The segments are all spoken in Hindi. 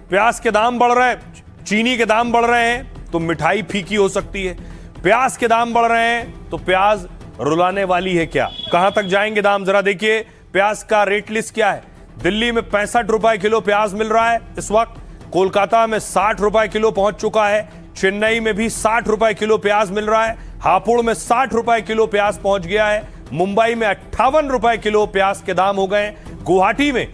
प्याज के दाम बढ़ रहे हैं, चीनी के दाम बढ़ रहे हैं तो मिठाई फीकी हो सकती है। प्याज के दाम बढ़ रहे हैं तो प्याज रुलाने वाली है क्या? कहां तक जाएंगे दाम? जरा देखिए प्याज का रेट लिस्ट क्या है। दिल्ली में 65 रुपए किलो प्याज मिल रहा है इस वक्त, कोलकाता में 60 रुपए किलो पहुंच चुका है, चेन्नई में भी 60 रुपए किलो प्याज मिल रहा है, हापुड़ में 60 रुपए किलो प्याज पहुंच गया है, मुंबई में 58 रुपए किलो प्याज के दाम हो गए, गुवाहाटी में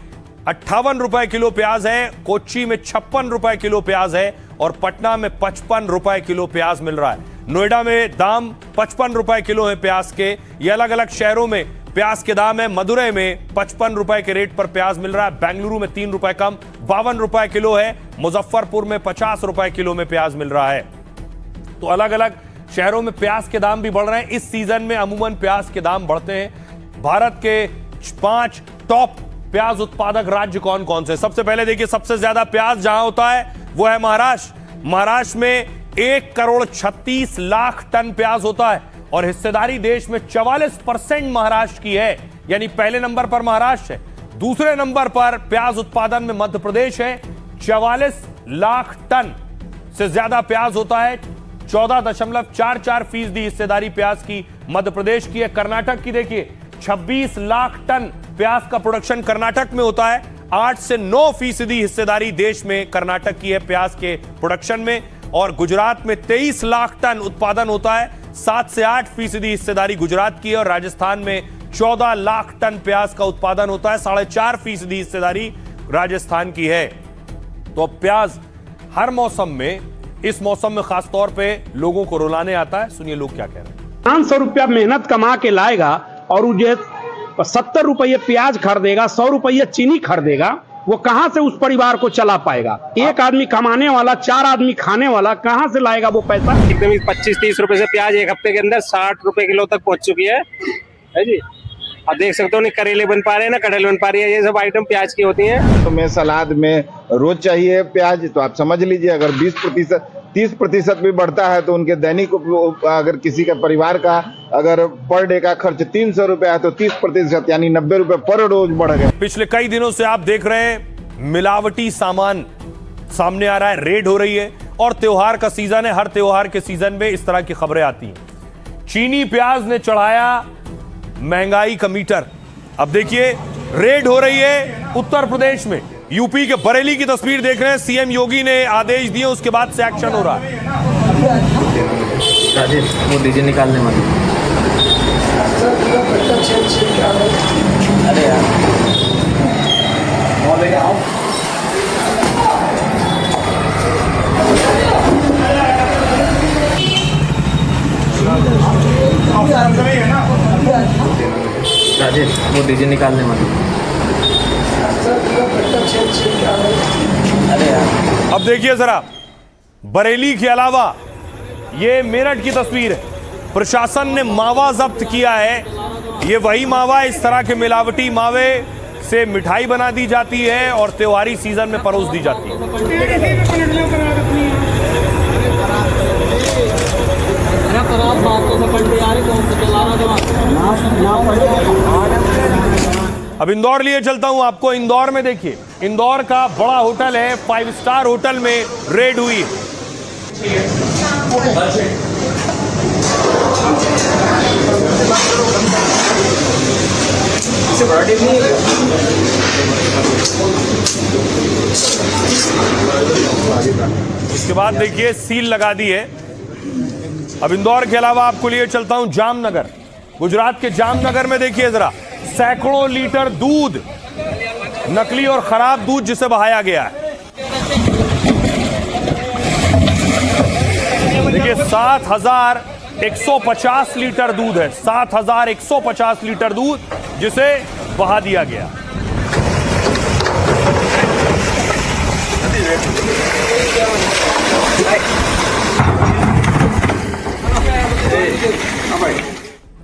58 रुपए किलो प्याज है, कोच्चि में 56 रुपए किलो प्याज है और पटना में 55 रुपए किलो प्याज मिल रहा है। नोएडा में दाम 55 रुपए किलो है प्याज के। ये अलग अलग शहरों में प्याज के दाम है। मदुरई में 55 रुपए के रेट पर प्याज मिल रहा है, बेंगलुरु में 3 रुपए कम 52 रुपए किलो है, मुजफ्फरपुर में 50 रुपए किलो में प्याज मिल रहा है। तो अलग अलग शहरों में प्याज के दाम भी बढ़ रहे हैं। इस सीजन में अमूमन प्याज के दाम बढ़ते हैं। भारत के 5 टॉप प्याज उत्पादक राज्य कौन कौन से? सबसे पहले देखिए, सबसे ज्यादा प्याज जहां होता है वो है महाराष्ट्र। महाराष्ट्र में 1,36,00,000 टन प्याज होता है और हिस्सेदारी देश में 44% महाराष्ट्र की है, यानी पहले नंबर पर महाराष्ट्र है। दूसरे नंबर पर प्याज उत्पादन में मध्य प्रदेश है, 44 लाख टन से ज्यादा प्याज होता है, 14.44% हिस्सेदारी प्याज की मध्य प्रदेश की है। कर्नाटक की देखिए, 26 लाख टन प्याज का प्रोडक्शन कर्नाटक में होता है, 8 से 9% हिस्सेदारी देश में कर्नाटक की है प्याज के प्रोडक्शन में। और गुजरात में 23 लाख टन उत्पादन होता है, 7 से 8% हिस्सेदारी गुजरात की है। और राजस्थान में 14 लाख टन प्याज का उत्पादन होता है, 4.5% हिस्सेदारी राजस्थान की है। तो अब प्याज हर मौसम में, इस मौसम में खासतौर पे लोगों को रुलाने आता है। सुनिए लोग क्या कह रहे हैं। 500 रुपया मेहनत कमा के लाएगा और मुझे 70 रुपये प्याज खरीदेगा, 100 रुपये चीनी खरीदेगा, वो कहां से उस परिवार को चला पाएगा? एक आदमी कमाने वाला, 4 आदमी खाने वाला, कहां से लाएगा वो पैसा? एकदम 25-30 रुपए से प्याज एक हफ्ते के अंदर 60 रुपए किलो तक पहुंच चुकी है जी। अब देख सकते हो, नहीं करेले बन पा रहे हैं ना कटहल बन पा रही है, ये सब आइटम प्याज की होती हैं। तो मैं सलाद में रोज चाहिए प्याज, तो आप समझ लीजिए अगर 20% 30% भी बढ़ता है तो उनके दैनिक, अगर किसी का परिवार का अगर पर डे का खर्च 300 रुपए है तो 30% यानी 90 रुपए पर रोज बढ़ गए। पिछले कई दिनों से आप देख रहे हैं मिलावटी सामान सामने आ रहा है, रेड हो रही है और त्योहार का सीजन है। हर त्योहार के सीजन में इस तरह की खबरें आती हैं। चीनी प्याज ने चढ़ाया महंगाई का मीटर। अब देखिए रेड हो रही है उत्तर प्रदेश में। यूपी के बरेली की तस्वीर देख रहे हैं। सीएम योगी ने आदेश दिए, उसके बाद से एक्शन हो रहा है। राजेश वो डीजे निकालने वाले। अरे यार राजेश वो डीजे निकालने वाले। अरे यार अब देखिए जरा, बरेली के अलावा ये मेरठ की तस्वीर है। प्रशासन ने मावा जब्त किया है। ये वही मावा, इस तरह के मिलावटी मावे से मिठाई बना दी जाती है और त्योहारी सीजन में परोस दी जाती है। अब इंदौर लिए चलता हूं आपको। इंदौर में देखिए, इंदौर का बड़ा होटल है, 5 स्टार होटल में रेड हुई। इसके बाद देखिए सील लगा दी है। अब इंदौर के अलावा आपको लिए चलता हूं जामनगर। गुजरात के जामनगर में देखिए जरा, सैकड़ों लीटर दूध, नकली और खराब दूध जिसे बहाया गया है। देखिए 7,150 लीटर दूध है, 7,150 लीटर दूध जिसे बहा दिया गया।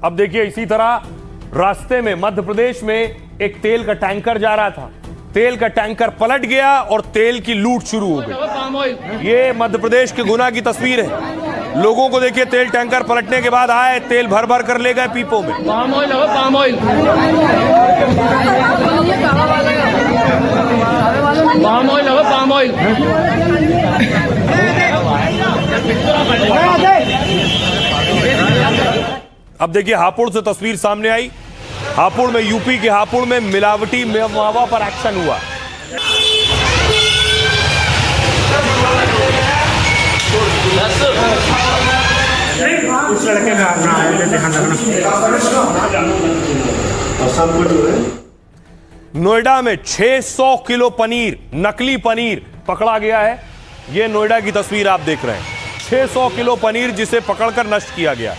अब देखिए इसी तरह रास्ते में मध्य प्रदेश में एक तेल का टैंकर जा रहा था। तेल का टैंकर पलट गया और तेल की लूट शुरू हो गई। ये मध्य प्रदेश के गुना की तस्वीर है। लोगों को देखिए, तेल टैंकर पलटने के बाद आए, तेल भर भर कर ले गए पीपों में। पाम ऑयल पाम ऑयल हो, पाम ऑयल। अब देखिए हापुड़ से तस्वीर सामने आई। हापुड़ में, यूपी के हापुड़ में मिलावटी मावा पर एक्शन हुआ। उस लड़के का नाम है, ध्यान रखना। नोएडा में 600 किलो पनीर, नकली पनीर पकड़ा गया है। यह नोएडा की तस्वीर आप देख रहे हैं। 600 किलो पनीर जिसे पकड़कर नष्ट किया गया।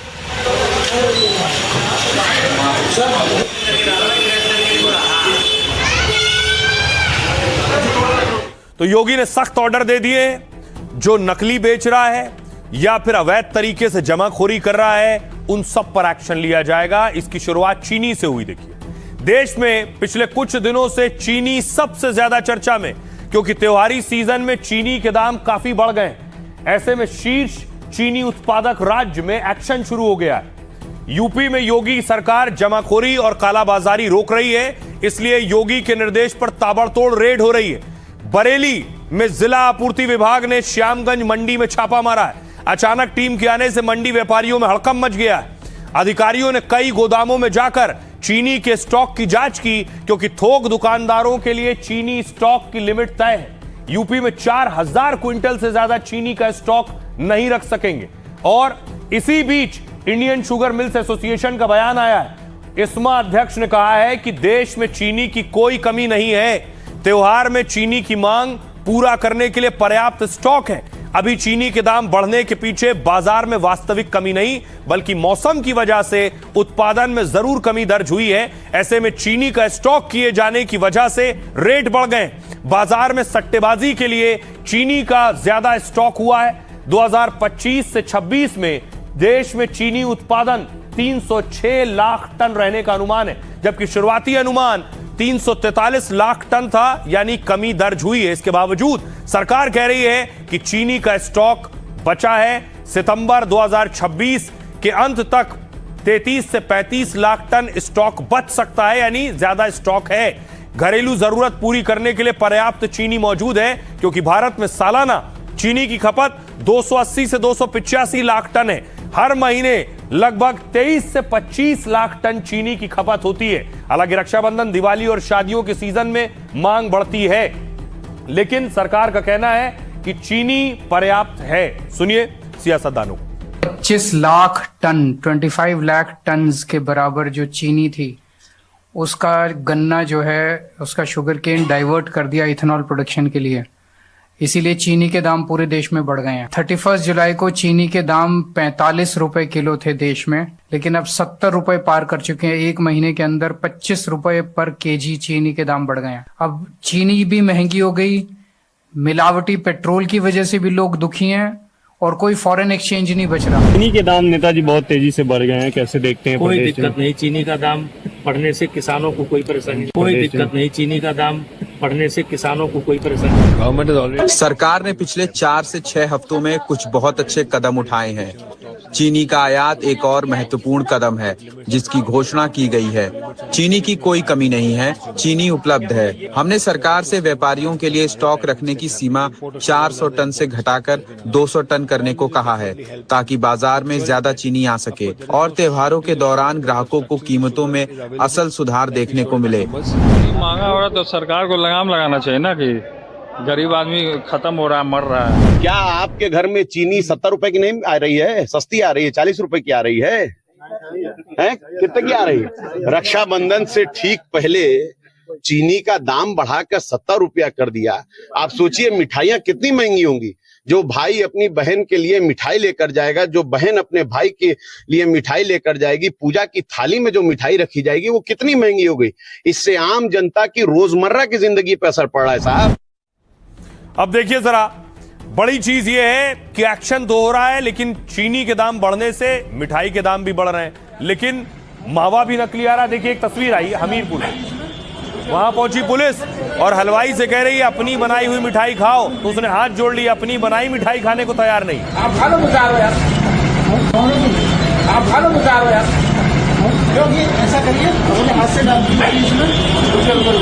तो योगी ने सख्त ऑर्डर दे दिए, जो नकली बेच रहा है या फिर अवैध तरीके से जमाखोरी कर रहा है, उन सब पर एक्शन लिया जाएगा। इसकी शुरुआत चीनी से हुई। देखिए, देश में पिछले कुछ दिनों से चीनी सबसे ज्यादा चर्चा में, क्योंकि त्योहारी सीजन में चीनी के दाम काफी बढ़ गए। ऐसे में शीर्ष चीनी उत्पादक राज्य में एक्शन शुरू हो गया है। यूपी में योगी सरकार जमाखोरी और कालाबाजारी रोक रही है, इसलिए योगी के निर्देश पर ताबड़तोड़ रेड हो रही है। बरेली में जिला आपूर्ति विभाग ने श्यामगंज मंडी में छापा मारा है। अचानक टीम के आने से मंडी व्यापारियों में हड़कंप मच गया है। अधिकारियों ने कई गोदामों में जाकर चीनी के स्टॉक की जांच की, क्योंकि थोक दुकानदारों के लिए चीनी स्टॉक की लिमिट तय है। यूपी में 4000 क्विंटल से ज्यादा चीनी का स्टॉक नहीं रख सकेंगे। और इसी बीच इंडियन शुगर मिल्स एसोसिएशन का बयान आया है। इस्मा अध्यक्ष ने कहा है कि देश में चीनी की कोई कमी नहीं है। त्योहार में चीनी की मांग पूरा करने के लिए पर्याप्त स्टॉक है। अभी चीनी के दाम बढ़ने के पीछे बाजार में वास्तविक कमी नहीं, बल्कि मौसम की वजह से उत्पादन में जरूर कमी दर्ज हुई है। ऐसे में चीनी का स्टॉक किए जाने की वजह से रेट बढ़ गए। बाजार में सट्टेबाजी के लिए चीनी का ज्यादा स्टॉक हुआ है। 2025 से 26 में देश में चीनी उत्पादन 306 लाख टन रहने का अनुमान है, जबकि शुरुआती अनुमान 343 लाख टन था, यानी कमी दर्ज हुई है। इसके बावजूद सरकार कह रही है कि चीनी का स्टॉक बचा है। सितंबर 2026 के अंत तक 33 से 35 लाख टन स्टॉक बच सकता है, यानी ज्यादा स्टॉक है। घरेलू जरूरत पूरी करने के लिए पर्याप्त चीनी मौजूद है, क्योंकि भारत में सालाना चीनी की खपत 280 से 285 लाख टन है। हर महीने लगभग 23 से 25 लाख टन चीनी की खपत होती है। हालांकि रक्षाबंधन, दिवाली और शादियों के सीजन में मांग बढ़ती है, लेकिन सरकार का कहना है कि चीनी पर्याप्त है। सुनिए सियासतदानों। 25 लाख टन, 25 लाख टन के बराबर जो चीनी थी, उसका गन्ना जो है उसका शुगर केन डाइवर्ट कर दिया इथेनॉल प्रोडक्शन के लिए। इसीलिए चीनी के दाम पूरे देश में बढ़ गए हैं। 31 जुलाई को चीनी के दाम 45 रुपए किलो थे देश में, लेकिन अब 70 रुपए पार कर चुके हैं। एक महीने के अंदर 25 रुपए पर केजी चीनी के दाम बढ़ गए हैं। अब चीनी भी महंगी हो गई, मिलावटी पेट्रोल की वजह से भी लोग दुखी हैं और कोई फॉरेन एक्सचेंज नहीं बच रहा। चीनी के दाम नेताजी बहुत तेजी से बढ़ गए हैं, कैसे देखते हैं? कोई दिक्कत नहीं, चीनी का दाम बढ़ने से किसानों को कोई परेशानी नहीं। कोई दिक्कत नहीं, चीनी का दाम बढ़ने से किसानों को कोई परेशानी नहीं। सरकार ने पिछले 4 से 6 हफ्तों में कुछ बहुत अच्छे कदम उठाए हैं। चीनी का आयात एक और महत्वपूर्ण कदम है जिसकी घोषणा की गई है। चीनी की कोई कमी नहीं है, चीनी उपलब्ध है। हमने सरकार से व्यापारियों के लिए स्टॉक रखने की सीमा 400 टन से घटाकर 200 टन करने को कहा है, ताकि बाजार में ज्यादा चीनी आ सके और त्योहारों के दौरान ग्राहकों को कीमतों में असल सुधार देखने को मिले। महंगा हो रहा तो सरकार को लगाम लगाना चाहिए ना, कि गरीब आदमी खत्म हो रहा है, मर रहा है। क्या आपके घर में चीनी 70 रुपए की नहीं आ रही है? सस्ती आ रही है, 40 रुपए की आ रही है, कितने की आ रही है? रक्षाबंधन से ठीक पहले चीनी का दाम बढ़ाकर 70 रुपया कर दिया। आप सोचिए मिठाइयाँ कितनी महंगी होंगी। जो भाई अपनी बहन के लिए मिठाई लेकर जाएगा, जो बहन अपने भाई के लिए मिठाई लेकर जाएगी, पूजा की थाली में जो मिठाई रखी जाएगी वो कितनी महंगी हो गई। इससे आम जनता की रोजमर्रा की जिंदगी पर असर पड़ रहा है साहब। अब देखिए जरा, बड़ी चीज ये है कि एक्शन तो हो रहा है, लेकिन चीनी के दाम बढ़ने से मिठाई के दाम भी बढ़ रहे हैं, लेकिन मावा भी नकली आ रहा। देखिए एक तस्वीर आई हमीरपुर, वहां पहुंची पुलिस और हलवाई से कह रही है अपनी बनाई हुई मिठाई खाओ, तो उसने हाथ जोड़ लिया, अपनी बनाई मिठाई खाने को तैयार नहीं। आप भालो बुकार हो यार, आप भालो बुकार हो यार, योगी ऐसा करिए अपने हाथ से डाल दीजिए इसमें उधर